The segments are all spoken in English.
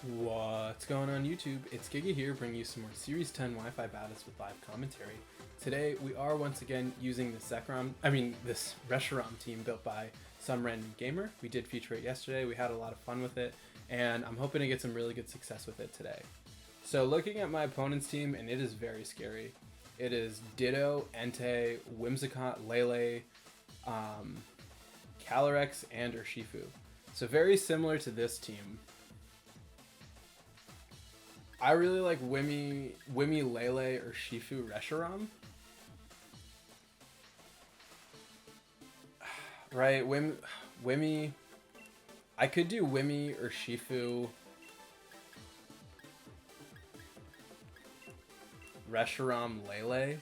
What's going on YouTube? It's Giga here, bringing you some more Series 10 Wi-Fi battles with live commentary. Today we are once again using this Reshiram team built by SomeRandomGamer. We did feature it yesterday, we had a lot of fun with it, and I'm hoping to get some really good success with it today. So looking at my opponent's team, and it is very scary. It is Ditto, Entei, Whimsicott, Lele, Calyrex, and Urshifu. So very similar to this team. I really like Wimmy, Lele, or Shifu Reshiram. Right, Wimmy. I could do Wimmy or Shifu. Reshiram, Lele.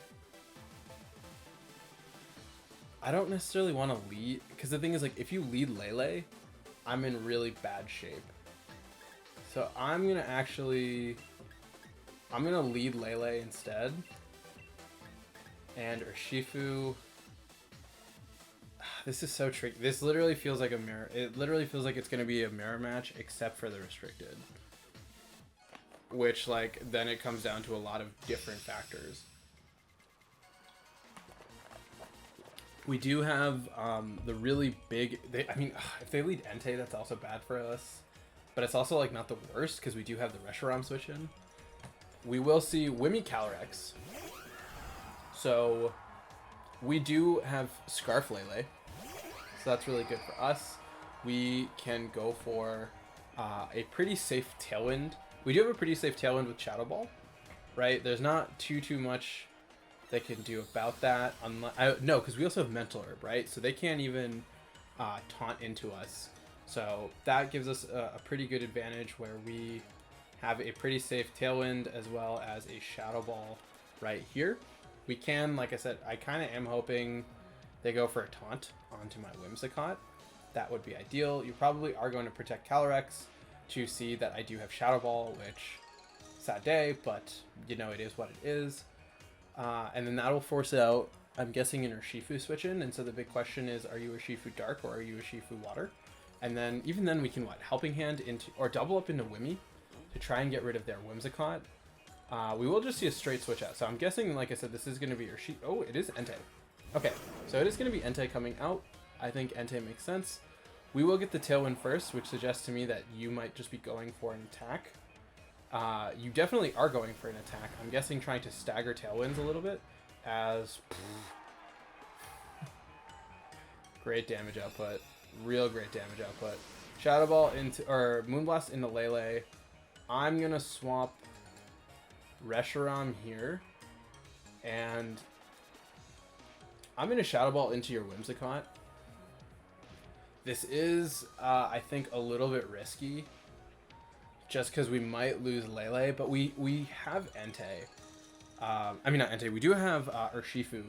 I don't necessarily want to lead, because the thing is, like, if you lead Lele, I'm in really bad shape. So I'm gonna lead Lele instead. And Urshifu. This is so tricky. This literally feels like a mirror. It literally feels like it's gonna be a mirror match, except for the restricted. Which, like, then it comes down to a lot of different factors. We do have the really big. If they lead Entei, that's also bad for us. But it's also, like, not the worst, because we do have the Reshiram switch in. We will see Wimmy Calyrex. So we do have Scarf Lele. So that's really good for us. We can go for a pretty safe Tailwind. We do have a pretty safe Tailwind with Shadow Ball, right? There's not too much they can do about that. No, because we also have Mental Herb, right? So they can't even taunt into us. So that gives us a pretty good advantage where we have a pretty safe Tailwind as well as a Shadow Ball right here. We can, like I said, I kind of am hoping they go for a taunt onto my Whimsicott. That would be ideal. You probably are going to protect Calyrex to see that I do have Shadow Ball, which, sad day, but you know, it is what it is. And then that will force out, I'm guessing, an Urshifu switch in. And so the big question is, are you Urshifu Dark or are you Urshifu Water? And then, even then, we can, Helping Hand into, or double up into Wimmy to try and get rid of their Whimsicott. We will just see a straight switch out. So I'm guessing, like I said, this is going to be Urshifu. Oh, it is Entei. Okay, so it is going to be Entei coming out. I think Entei makes sense. We will get the Tailwind first, which suggests to me that you might just be going for an attack. You definitely are going for an attack. I'm guessing trying to stagger Tailwinds a little bit as... Great damage output. Real great damage output. Shadow Ball into, or Moonblast into Lele. I'm gonna swap Reshiram here, and I'm gonna Shadow Ball into your Whimsicott. This is, I think, a little bit risky, just because we might lose Lele, but we have Entei. Not Entei. We do have Urshifu,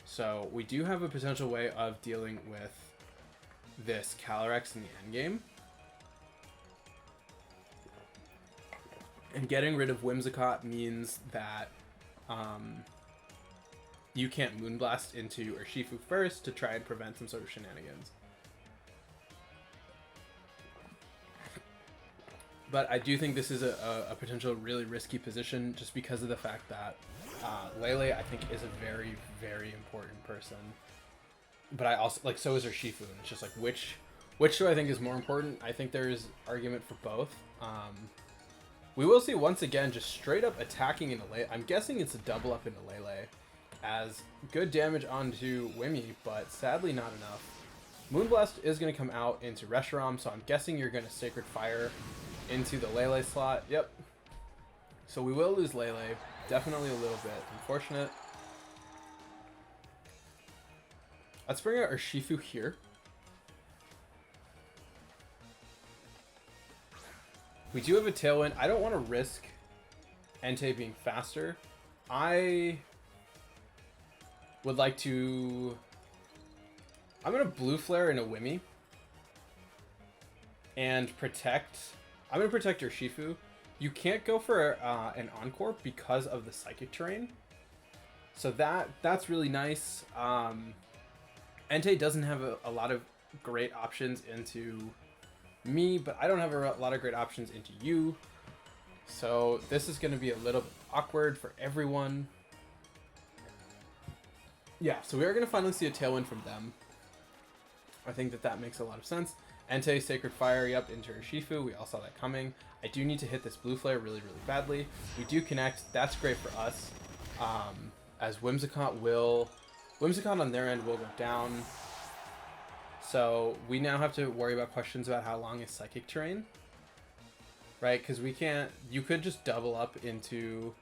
so we do have a potential way of dealing with this Calyrex in the endgame. And getting rid of Whimsicott means that you can't Moonblast into Urshifu first to try and prevent some sort of shenanigans. But I do think this is a potential really risky position just because of the fact that Lele, I think, is a very, very important person. But I also, like, so is Urshifu, and it's just like, which do I think is more important? I think there's argument for both. We will see once again just straight up attacking into Lele. I'm guessing it's a double up into Lele as good damage onto Wimmy, but sadly not enough. Moonblast is going to come out into Reshiram, so I'm guessing you're going to Sacred Fire into the Lele slot. Yep. So we will lose Lele. Definitely a little bit unfortunate. Let's bring out Urshifu here. We do have a Tailwind. I don't want to risk Entei being faster. I would like to... I'm going to Blue Flare into Wimmy. And protect... I'm going to protect Urshifu. You can't go for an Encore because of the Psychic Terrain. So that's really nice. Entei doesn't have a lot of great options into me, but I don't have a lot of great options into you. So this is going to be a little bit awkward for everyone. Yeah, so we are going to finally see a tailwind from them. I think that makes a lot of sense. Entei, Sacred Fire, yep, into Urshifu. We all saw that coming. I do need to hit this blue flare really, really badly. We do connect. That's great for us. As Whimsicott on their end will go down. So we now have to worry about questions about how long is Psychic Terrain. Right? Because we can't... You could just double up into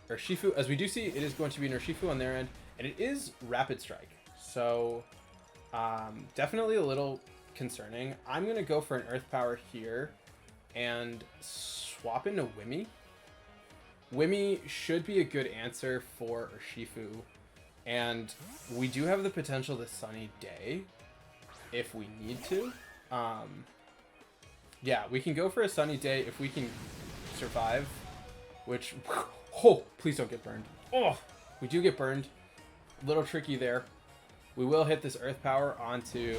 Urshifu. As we do see, it is going to be an Urshifu on their end. And it is Rapid Strike. So definitely a little concerning. I'm going to go for an Earth Power here and swap into Wimmy. Wimmy should be a good answer for Urshifu. And we do have the potential to Sunny Day if we need to. Yeah, we can go for a Sunny Day if we can survive. Which, oh, please don't get burned. Oh, we do get burned. A little tricky there. We will hit this Earth Power onto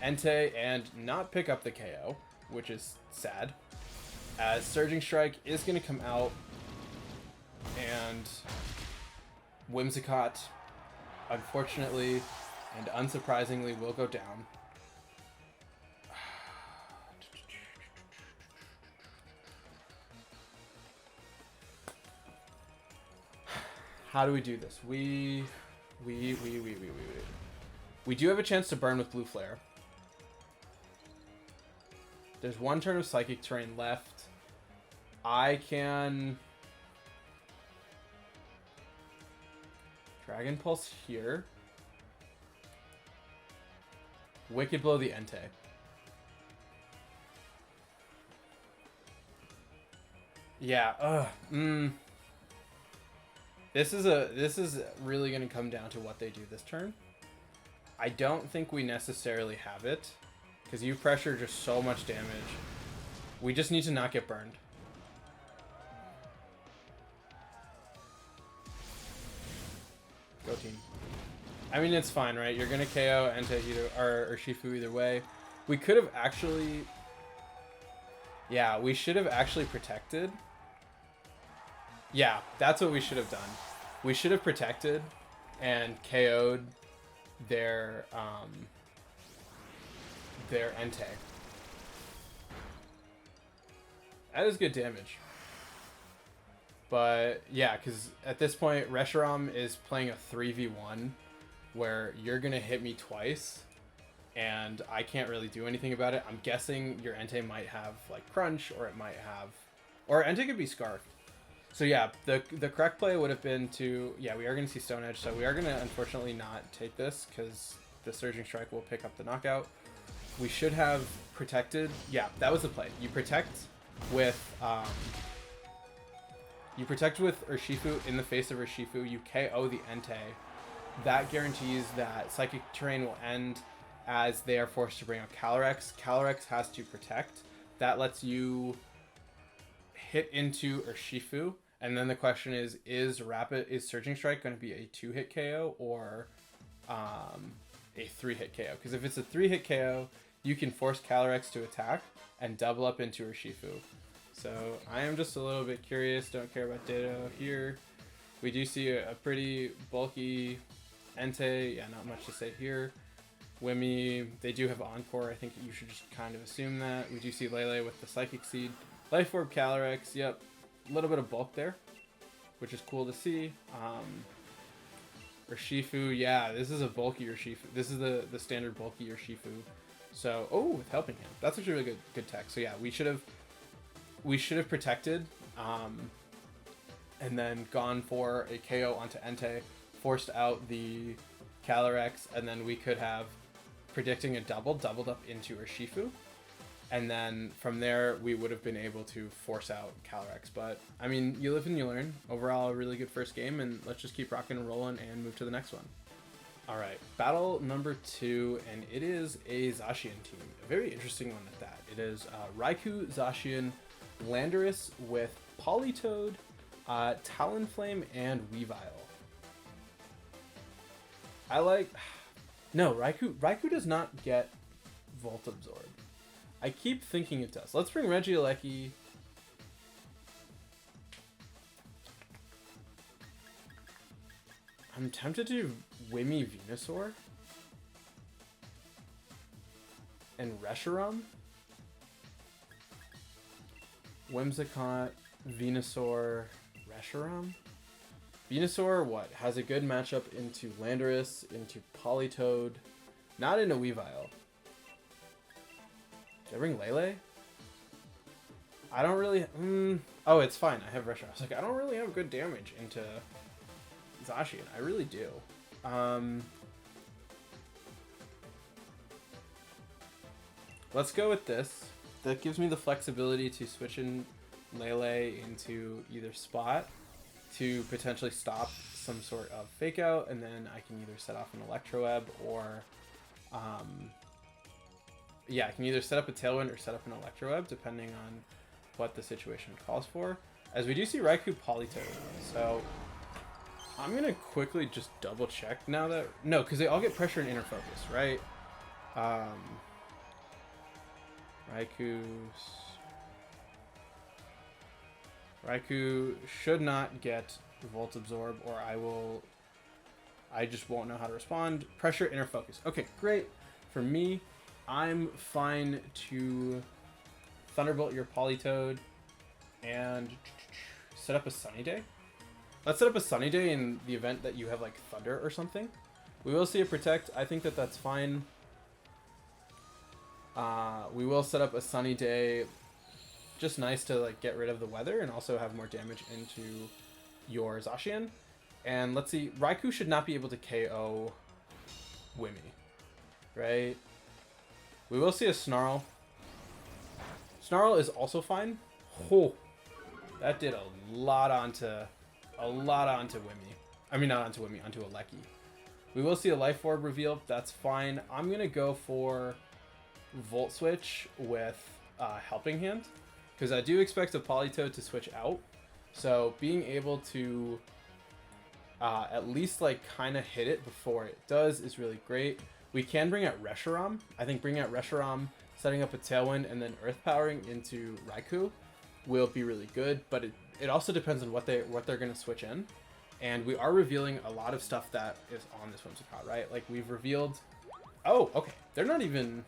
Entei and not pick up the KO, which is sad. As Surging Strike is going to come out, and Whimsicott, unfortunately and unsurprisingly, will go down. How do we do this? We do have a chance to burn with Blue Flare. There's one turn of Psychic Terrain left. I can Dragon Pulse here. Wicked Blow the Entei. Yeah, This is really going to come down to what they do this turn. I don't think we necessarily have it, because you pressure just so much damage. We just need to not get burned. Go team. I mean, it's fine, right? You're going to KO Entei either, or Shifu either way. We could have actually... Yeah, we should have actually protected. Yeah, that's what we should have done. We should have protected and KO'd their Entei. That is good damage. But yeah, because at this point, Reshiram is playing a 3v1 where you're going to hit me twice and I can't really do anything about it. I'm guessing your Entei might have like Crunch, or it might have... Or Entei could be Scarfed. So yeah, the correct play would have been to... Yeah, we are going to see Stone Edge, so we are going to unfortunately not take this because the Surging Strike will pick up the knockout. We should have protected... Yeah, that was the play. You protect with... You protect with Urshifu in the face of Urshifu. You KO the Entei. That guarantees that Psychic Terrain will end as they are forced to bring out Calyrex. Calyrex has to protect. That lets you hit into Urshifu. And then the question is Surging Strike going to be a 2-hit KO or a 3-hit KO? Because if it's a 3-hit KO, you can force Calyrex to attack and double up into Urshifu. So I am just a little bit curious. Don't care about Ditto here. We do see a pretty bulky Entei. Yeah, not much to say here. Wimmy, they do have Encore. I think you should just kind of assume that. We do see Lele with the Psychic Seed. Life Orb Calyrex, yep. A little bit of bulk there, which is cool to see. Urshifu, yeah, this is a bulky Urshifu. This is the standard bulky Urshifu. So, oh, with Helping Hand. That's actually really good tech. So yeah, we should have protected, and then gone for a KO onto Entei, forced out the Calyrex, and then we could have, predicting a doubled up into Urshifu. And then from there, we would have been able to force out Calyrex. But, I mean, you live and you learn. Overall, a really good first game, and let's just keep rocking and rolling and move to the next one. All right, battle number 2, and it is a Zacian team. A very interesting one at that. It is Raikou, Zacian, Landorus with Politoed, Talonflame, and Weavile. No, Raikou does not get Volt Absorb. I keep thinking it does. Let's bring Regieleki. I'm tempted to do Wimmy Venusaur and Reshiram. Whimsicott, Venusaur, Reshiram. Venusaur, what? Has a good matchup into Landorus, into Politoed, not into Weavile. Did I bring Lele? I don't really... Oh, it's fine. I have Reshiram. I was like, I don't really have good damage into Zacian. I really do. Let's go with this. That gives me the flexibility to switch in Lele into either spot to potentially stop some sort of fake out, and then I can either set off an Electroweb or yeah, I can either set up a Tailwind or set up an Electroweb depending on what the situation calls for. As we do see Raikou Politoed, so I'm gonna quickly just double check now that because they all get pressure and inner focus, right? Raikou should not get Volt Absorb, or I just won't know how to respond. Pressure, inner focus. Okay, great. For me, I'm fine to Thunderbolt your Politoed and set up a Sunny Day. Let's set up a Sunny Day in the event that you have like Thunder or something. We will see a Protect. I think that that's fine. We will set up a Sunny Day. Just nice to like get rid of the weather and also have more damage into your Zacian. And let's see, Raikou should not be able to KO Wimmy, right? We will see a Snarl. Snarl is also fine. Oh, that did a lot onto Wimmy. I mean, not onto Wimmy, onto Aleki. We will see a Life Orb reveal. That's fine. I'm gonna go for Volt Switch with Helping Hand, because I do expect a Politoed to switch out. So being able to at least like kind of hit it before it does is really great. We can bring out Reshiram. I think bringing out Reshiram, setting up a Tailwind, and then Earth Powering into Raikou will be really good. But it also depends on what they're going to switch in. And we are revealing a lot of stuff that is on this Whimsicott, right? Like we've revealed... Oh, okay. They're not even...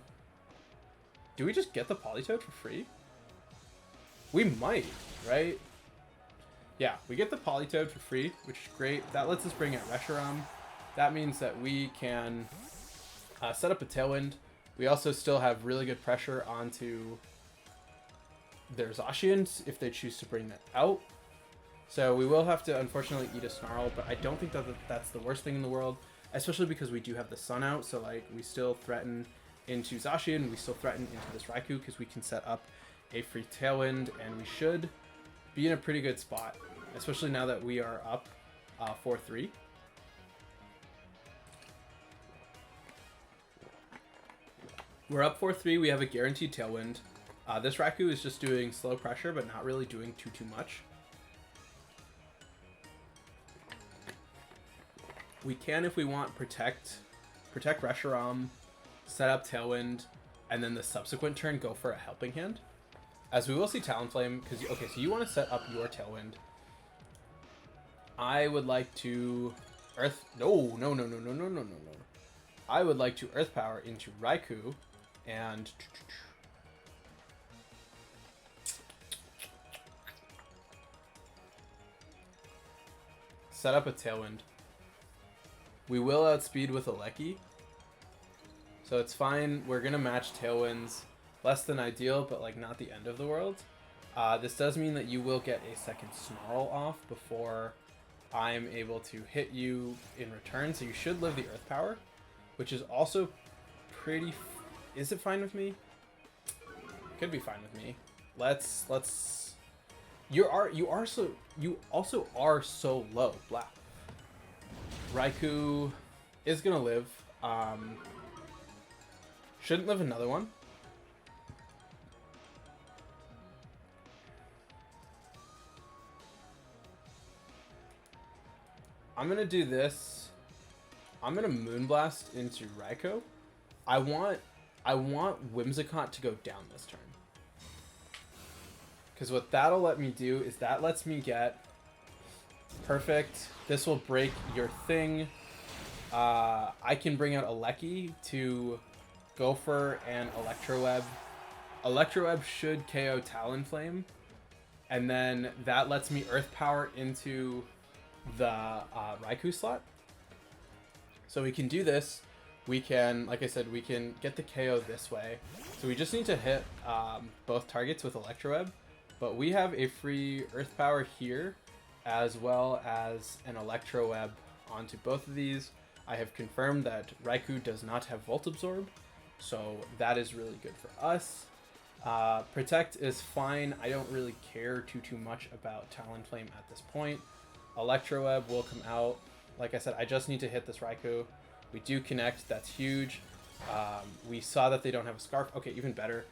Do we just get the Politoed for free? We might, right? Yeah, we get the Politoed for free, which is great. That lets us bring out Reshiram. That means that we can set up a Tailwind. We also still have really good pressure onto their Zacians if they choose to bring that out. So we will have to, unfortunately, eat a Snarl, but I don't think that that's the worst thing in the world, especially because we do have the Sun out. So like we still threaten into Zacian, we still threaten into this Raikou because we can set up a free Tailwind, and we should be in a pretty good spot, especially now that we are up 4-3. We're up 4-3. We have a guaranteed Tailwind. This Raikou is just doing slow pressure, but not really doing too much. We can, if we want, protect Reshiram, set up Tailwind, and then the subsequent turn go for a Helping Hand. As we will see Talonflame, because, okay, so you want to set up your Tailwind. I would like to No. I would like to Earth Power into Raikou and set up a Tailwind. We will outspeed with Aleki, so it's fine. We're gonna match Tailwinds. Less than ideal, but like not the end of the world. This does mean that you will get a second Snarl off before I'm able to hit you in return, so you should live the Earth Power, which is also pretty... Is it fine with me? Could be fine with me. Let's... You also are so low. Blah. Raikou is gonna live. Shouldn't live another one. I'm gonna do this. I'm gonna Moonblast into Raikou. I want I want Whimsicott to go down this turn. Because what that'll let me do is that lets me get... Perfect. This will break your thing. I can bring out Regieleki to go for an Electroweb. Electroweb should KO Talonflame. And then that lets me Earth Power into the Raikou slot. So we can do this. We can, like I said, we can get the KO this way. So we just need to hit both targets with Electroweb. But we have a free Earth Power here, as well as an Electroweb onto both of these. I have confirmed that Raikou does not have Volt Absorb, so that is really good for us. Protect is fine. I don't really care too much about Talonflame at this point. Electroweb will come out. Like I said, I just need to hit this Raikou. We do connect. That's huge. We saw that they don't have a Scarf. Okay, even better.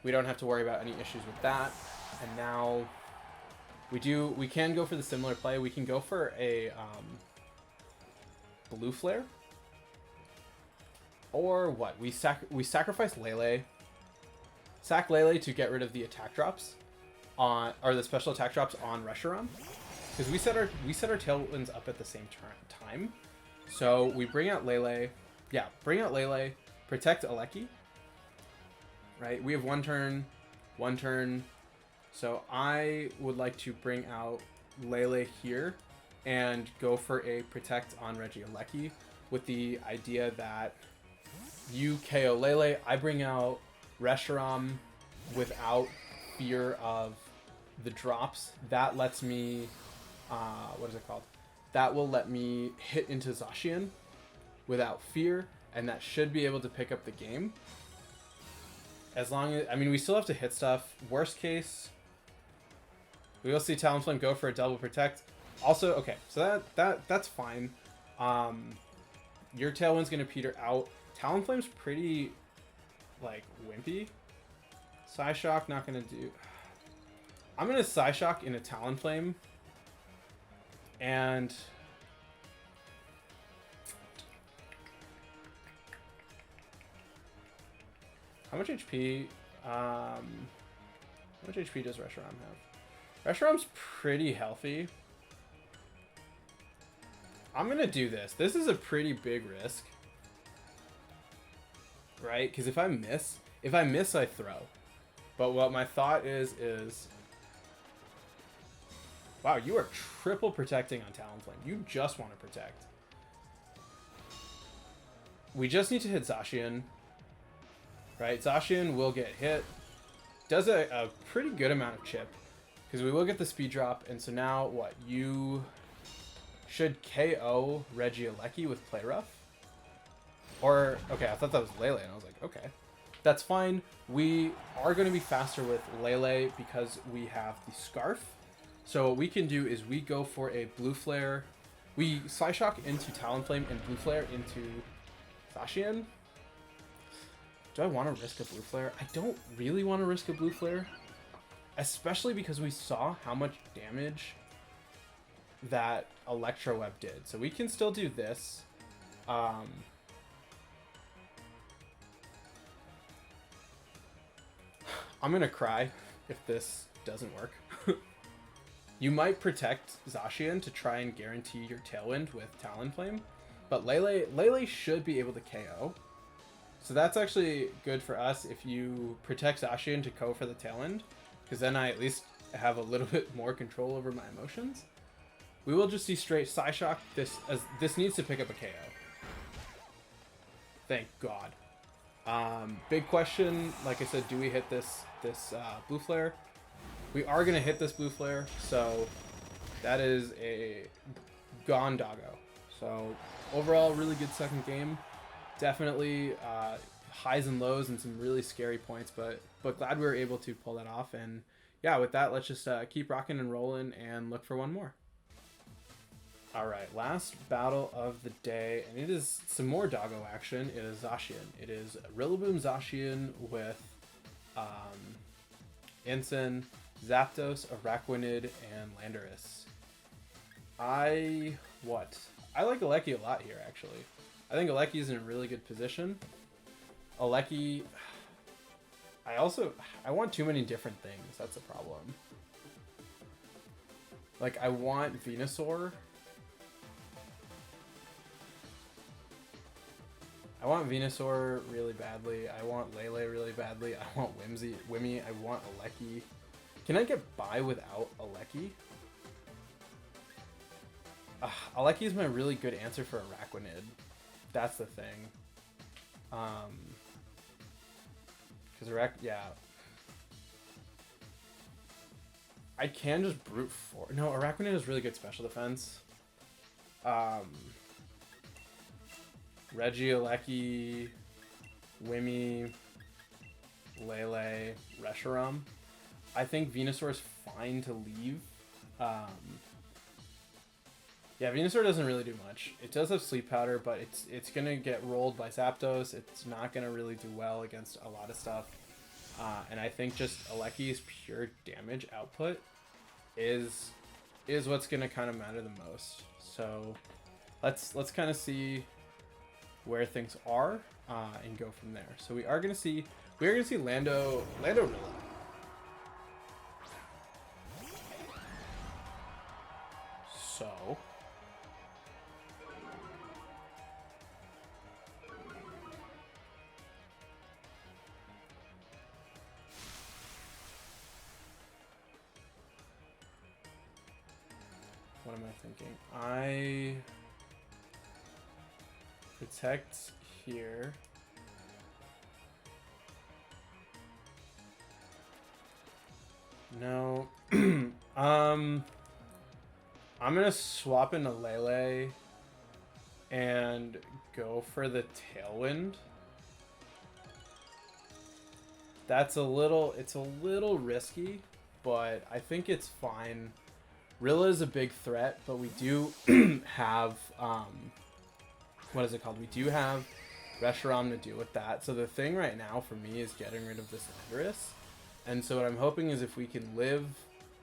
We don't have to worry about any issues with that. And now we can go for the similar play. We can go for a Blue Flare. Or what? We sacrifice Lele. Sack Lele to get rid of the attack drops on, or the special attack drops on Reshiram. Because we set our Tailwinds up at the same time. So we bring out Lele. Yeah, bring out Lele. Protect Regieleki. Right? We have one turn. So I would like to bring out Lele here and go for a Protect on Regieleki with the idea that you KO Lele. I bring out Reshiram without fear of the drops. That lets me, what is it called? That will let me hit into Zacian without fear, and that should be able to pick up the game. As long as, I mean, we still have to hit stuff. Worst case, we will see Talonflame go for a double protect. Also, okay, so that's fine. Your Tailwind's gonna peter out. Talonflame's pretty, like, wimpy. Psyshock, not gonna do. I'm gonna Psyshock into Talonflame. And how much HP? How much HP does Reshiram have? Reshiram's pretty healthy. I'm gonna do this. This is a pretty big risk, right? Because if I miss, I throw. But what my thought is, wow, you are triple protecting on Talonflame. You just want to protect. We just need to hit Zacian. Right, Zacian will get hit. Does a pretty good amount of chip. Because we will get the speed drop. And so now, what? You should KO Regieleki with Play Rough. Or, okay, I thought that was Lele. And I was like, okay. That's fine. We are going to be faster with Lele because we have the Scarf. So what we can do is we go for a Blue Flare. We Psyshock into Talonflame and Blue Flare into Zacian. Do I want to risk a Blue Flare? I don't really want to risk a Blue Flare. Especially because we saw how much damage that Electroweb did. So we can still do this. I'm going to cry if this doesn't work. You might protect Zacian to try and guarantee your Tailwind with Talonflame, but Lele should be able to KO. So that's actually good for us if you protect Zacian to go for the Tailwind, because then I at least have a little bit more control over my emotions. We will just see straight Psyshock. This needs to pick up a KO. Thank God. Big question, like I said, do we hit this Blue Flare? We are going to hit this Blue Flare, so that is a gone doggo. So overall, really good second game. Definitely highs and lows and some really scary points, but glad we were able to pull that off. And yeah, with that, let's just keep rocking and rolling and look for one more. All right, last battle of the day, and it is some more doggo action. It is Zacian. It is Rillaboom Zacian with Ensign, Zapdos, Araquanid, and Landorus. I like Regieleki a lot here, actually. I think Regieleki is in a really good position. Aleki. I want too many different things. That's a problem. Like, I want Venusaur. I want Venusaur really badly. I want Lele really badly. I want Wimmy. I want Aleki. Can I get by without Aleki? Aleki is my really good answer for Araquanid. That's the thing. Because yeah. I can just brute force. No, Araquanid is really good special defense. Regieleki, Wimmy, Lele, Reshiram. I think Venusaur is fine to leave. Yeah, Venusaur doesn't really do much. It does have Sleep Powder, but it's gonna get rolled by Zapdos. It's not gonna really do well against a lot of stuff. And I think just Aleki's pure damage output is what's gonna kind of matter the most. So let's kind of see where things are and go from there. So we are gonna see Lando Rilla. So what am I thinking? I protect here. No. I'm gonna swap into Lele and go for the Tailwind. It's a little risky, but I think it's fine. Rilla is a big threat, but we do have what is it called? We do have Reshiram to deal with that. So the thing right now for me is getting rid of this Landorus. And so what I'm hoping is if we can live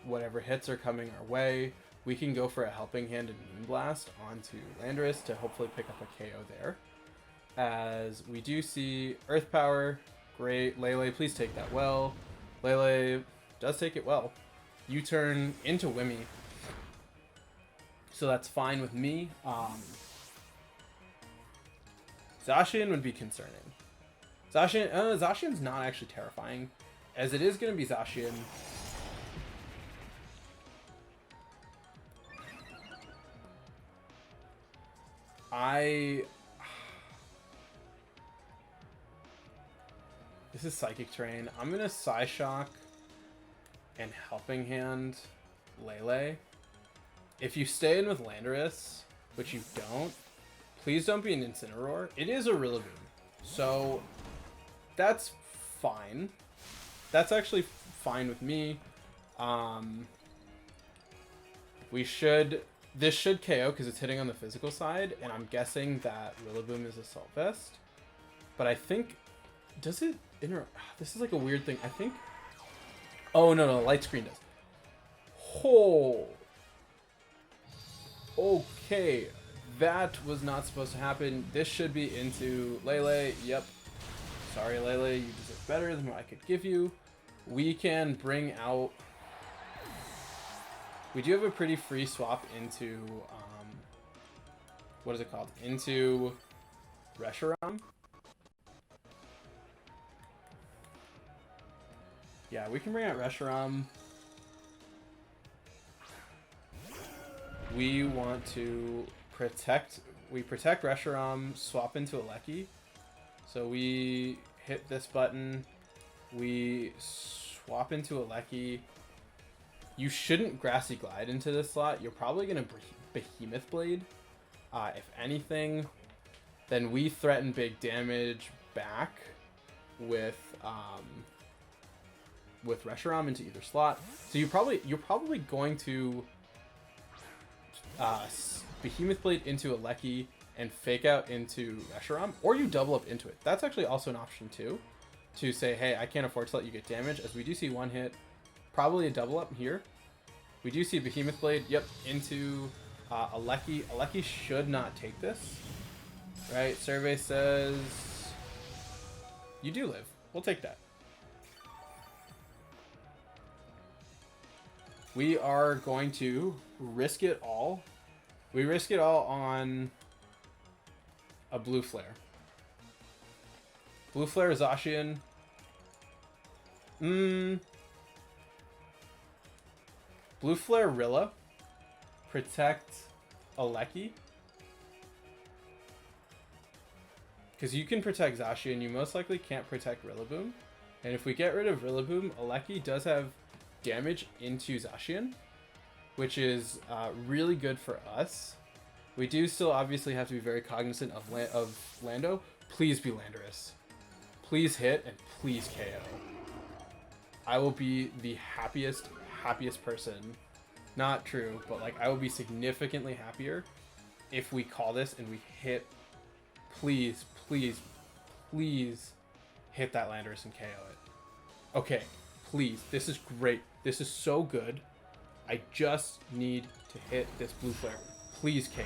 whatever hits are coming our way, we can go for a Helping Hand and Moonblast onto Landorus to hopefully pick up a KO there. As we do see Earth Power. Great. Lele, please take that well. Lele does take it well. U-turn into Wimmy. So that's fine with me. Zacian would be concerning. Zacian's not actually terrifying, as it is going to be Zacian. This is Psychic Terrain. I'm going to Psyshock and Helping Hand Lele. If you stay in with Landorus, which you don't, please don't be an Incineroar. It is a Rillaboom. So that's fine. That's actually fine with me. This should KO because it's hitting on the physical side, and I'm guessing that Rillaboom is Assault Vest. But I think, does it this is like a weird thing. I think, oh no, Light Screen does. Oh. Okay. That was not supposed to happen. This should be into Lele. Yep. Sorry, Lele. You deserve better than what I could give you. We can bring out... We do have a pretty free swap into... what is it called? Into Reshiram. Yeah, we can bring out Reshiram. We want to protect Reshiram, swap into Aleki. So we hit this button, we swap into Aleki. You shouldn't Grassy Glide into this slot. You're probably going to Behemoth Blade. If anything, then we threaten big damage back with Reshiram into either slot. So you're probably going to Behemoth Blade into Aleki and Fake Out into Reshiram, or you double up into it. That's actually also an option too, to say, hey, I can't afford to let you get damage, as we do see one hit, probably a double up here. We do see Behemoth Blade, yep, into Aleki. Aleki should not take this, right? Survey says You do live. We'll take that. We are going to risk it all. We risk it all on a blue flare. Blue flare Zacian. Blue flare Rilla. Protect Regieleki. Because you can protect Zacian, you most likely can't protect Rillaboom. And if we get rid of Rillaboom, Regieleki does have damage into Zacian, which is really good for us. We do still obviously have to be very cognizant of Lando. Please be Landorus. Please hit and please KO. I will be the happiest person. Not true, but like I will be significantly happier if we call this and we hit. Please, please, please hit that Landorus and KO it. Okay, please. This is great. This is so good. I just need to hit this blue flare. Please KO.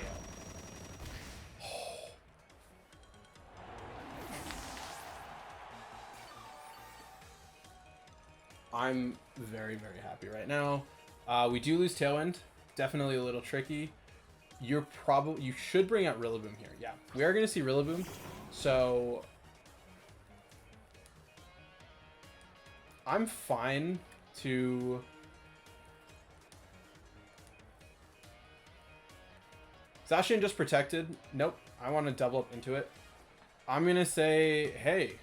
I'm very, very happy right now. We do lose Tailwind. Definitely a little tricky. You should bring out Rillaboom here. Yeah, we are going to see Rillaboom. So I'm fine to Zacian just protected. Nope. I want to double up into it. I'm going to say, hey,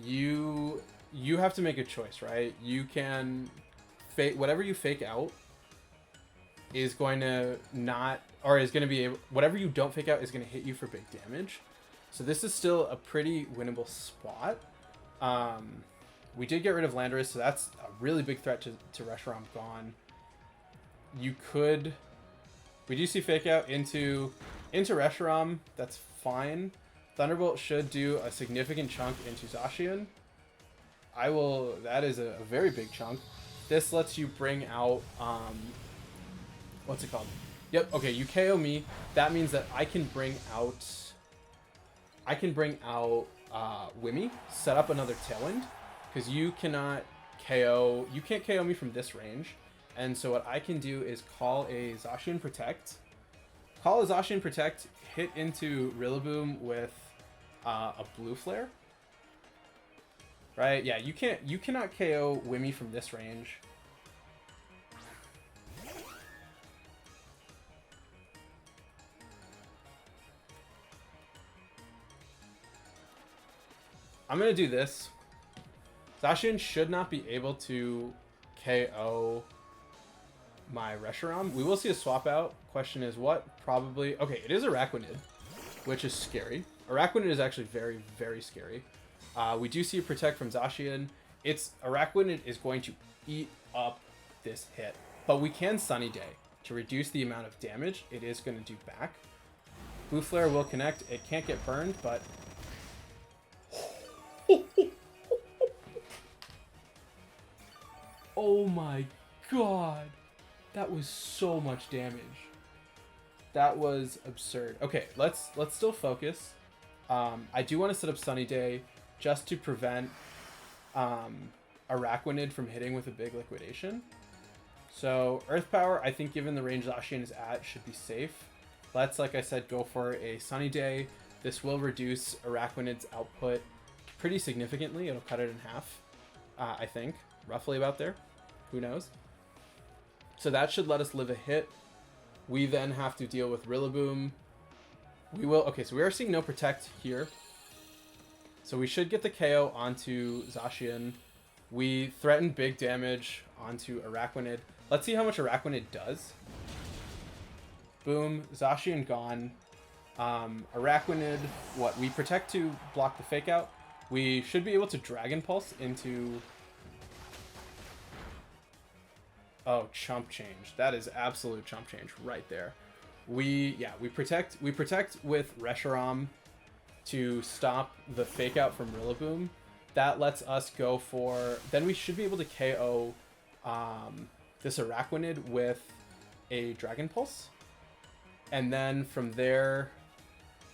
you have to make a choice, right? You can fake whatever you fake out is going to not, or is going to be able, whatever you don't fake out is going to hit you for big damage. So this is still a pretty winnable spot. We did get rid of Landorus, so that's a really big threat to Reshiram gone. You could, we do see fake out into Reshiram. That's fine. Thunderbolt should do a significant chunk into Zacian. That is a very big chunk. This lets you bring out, what's it called? Yep, okay, you KO me. That means that I can bring out Wimmy, set up another Tailwind, because you can't KO me from this range. And so what I can do is call a Zacian Protect, hit into Rillaboom with a Blue Flare. Right? Yeah, you cannot KO Wimmy from this range. I'm gonna do this. Zacian should not be able to KO my Reshiram. We will see a swap out. Question is what? Probably. Okay, it is Araquanid, which is scary. Araquanid is actually very, very scary. We do see a Protect from Zacian. Araquanid is going to eat up this hit. But we can Sunny Day to reduce the amount of damage it is going to do back. Blue Flare will connect. It can't get burned, but... Oh my god. That was so much damage. That was absurd. Okay, let's still focus. I do want to set up Sunny Day just to prevent Araquanid from hitting with a big liquidation. So Earth Power, I think given the range Zacian is at, should be safe. Let's, like I said, go for a Sunny Day. This will reduce Araquanid's output pretty significantly. It'll cut it in half, I think. Roughly about there. Who knows? So that should let us live a hit. We then have to deal with Rillaboom. Okay, so we are seeing no Protect here. So we should get the KO onto Zacian. We threaten big damage onto Araquanid. Let's see how much Araquanid does. Boom, Zacian gone. Araquanid, what? We Protect to block the fake out. We should be able to Dragon Pulse into... Oh, chump change. That is absolute chump change right there. We protect with Reshiram to stop the fake out from Rillaboom. That lets us go for... Then we should be able to KO this Araquanid with a Dragon Pulse. And then from there,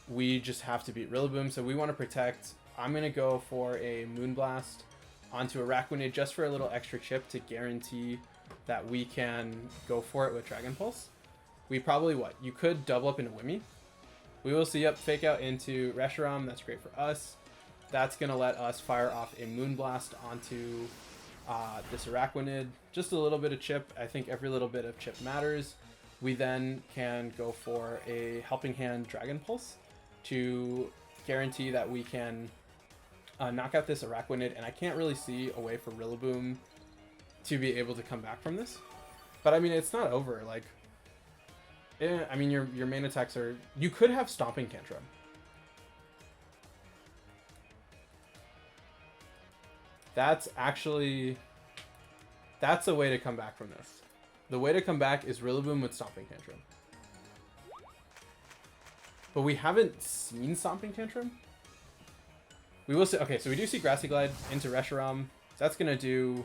we just have to beat Rillaboom. So we want to protect I'm going to go for a Moonblast onto Araquanid just for a little extra chip to guarantee that we can go for it with Dragon Pulse. We probably, you could double up into Wimmy. We will see up fake out into Reshiram. That's great for us. That's going to let us fire off a Moonblast onto this Araquanid. Just a little bit of chip. I think every little bit of chip matters. We then can go for a Helping Hand Dragon Pulse to guarantee that we can knock out this Araquanid. And I can't really see a way for Rillaboom to be able to come back from this. But I mean, it's not over. Like, I mean, your main attacks are... You could have Stomping Tantrum. That's actually... That's a way to come back from this. The way to come back is Rillaboom with Stomping Tantrum. But we haven't seen Stomping Tantrum. We will see... Okay, so we do see Grassy Glide into Reshiram. That's going to do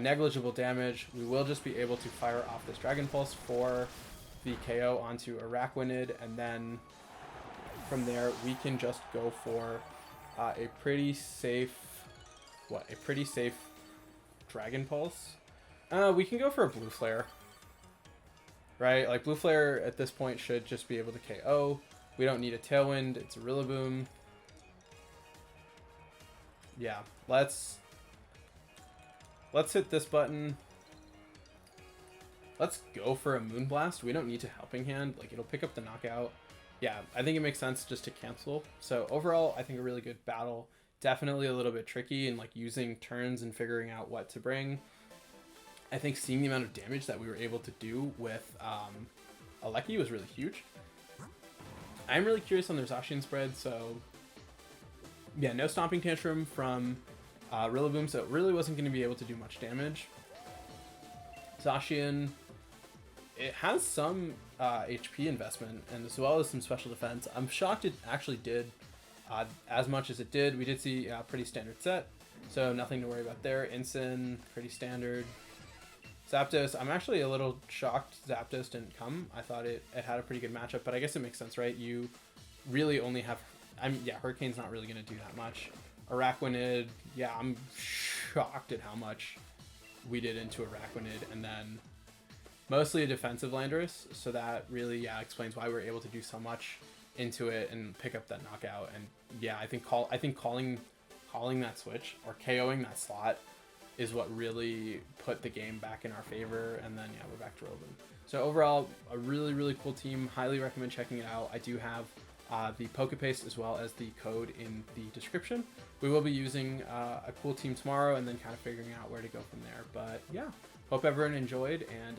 negligible damage. We will just be able to fire off this Dragon Pulse for the KO onto Araquanid, and then from there we can just go for a pretty safe Dragon Pulse. We can go for a Blue Flare, right? Like, Blue Flare at this point should just be able to KO. We don't need a Tailwind. It's a Rillaboom. Yeah, let's hit this button. Let's go for a Moonblast. We don't need to Helping Hand. Like, it'll pick up the knockout. Yeah, I think it makes sense just to cancel. So overall, I think a really good battle. Definitely a little bit tricky in like using turns and figuring out what to bring. I think seeing the amount of damage that we were able to do with Regieleki was really huge. I'm really curious on their Zacian spread. So yeah, no Stomping Tantrum from Rillaboom, so it really wasn't going to be able to do much damage. Zacian, it has some HP investment, and as well as some special defense. I'm shocked it actually did as much as it did. We did see a pretty standard set, so nothing to worry about there. Ensign, pretty standard. Zapdos, I'm actually a little shocked Zapdos didn't come. I thought it had a pretty good matchup, but I guess it makes sense, right? You really only have... I mean, yeah, Hurricane's not really going to do that much. Araquanid, yeah, I'm shocked at how much we did into Araquanid, and then mostly a defensive Landorus, so that really, yeah, explains why we were able to do so much into it and pick up that knockout. And yeah, I think calling that switch or KOing that slot is what really put the game back in our favor. And then yeah, we're back to Rillaboom. So overall, a really, really cool team. Highly recommend checking it out. I do have the Pokepaste as well as the code in the description. We will be using a cool team tomorrow and then kind of figuring out where to go from there. But yeah, hope everyone enjoyed, and